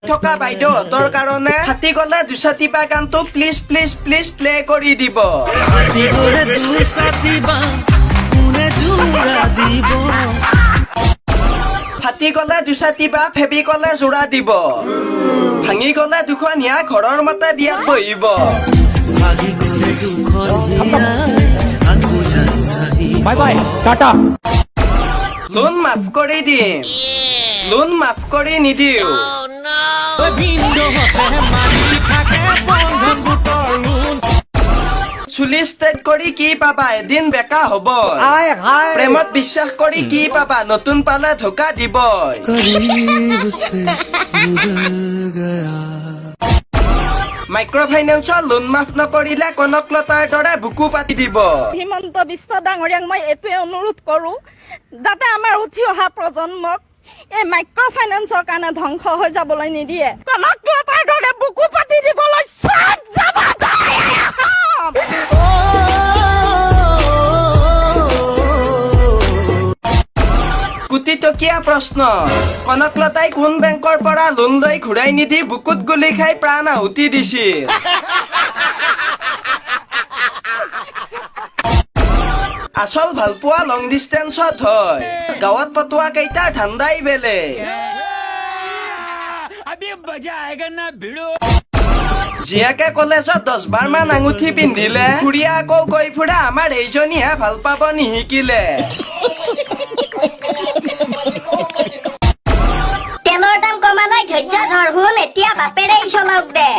থকা বাইদেউহঁতৰ কাৰণে হাতী গলে দুচাতিবা গানটো প্লিজ প্লিজ প্লিজ প্লে কৰি দিব। ফাটি গলে দুচাতিবা ফেবি গলে যোৰা দিব। ভাঙি গলে দুখনীয়া ঘৰৰ মতে বিয়াত বহিব। Bye bye Tata. লোন মাফ কৰি দিম, লোন মাফ কৰি নিদিও। চুলি ষ্ট্ৰেট কৰি কি পাবা এদিন বেকা হ'ব। প্ৰেমত বিশ্বাস কৰি কি পাবা নতুন পালে ধোকা দিব। মাইক্ৰ ফাইনেন্সৰ লোন মাফ নকৰিলে কনকলতাৰ দৰে বুকু পাতি দিব। হিমন্ত বিশ্ব ডাঙৰীয়াক মই এইটোৱে অনুৰোধ কৰো যাতে আমাৰ উঠি অহা প্ৰজন্মক এই মাইক্ৰ ফাইনেন্সৰ কাৰণে ধ্বংস হৈ যাবলৈ নিদিয়ে। কনকলতাৰ দৰে বুকু পাতি দিবলৈ চব যাব। কোটি টকীয়া প্ৰশ্ন, কনকলতাই কোন বেংকৰ পৰা লোন লৈ ঘূৰাই নিদি বুকুত গুলি খাই প্ৰাণ আহুতি দিছিল? আচল ভালপোৱা লং ডিষ্টেন্সত হয়, গাঁৱত পটোৱা কেইটাৰ ধান্দাই বেলেগ। জীয়াকে কলেজত 10 বাৰ মান আঙুঠি পিন্ধিলে, খুৰীয়া আকৌ কৈ ফুৰা আমাৰ এইজনীহে ভাল পাব নিশিকিলে। তেলৰ দাম কমালৈ ধৈৰ্য ধৰ শুন, এতিয়া বাপেৰেই চলাওক দে।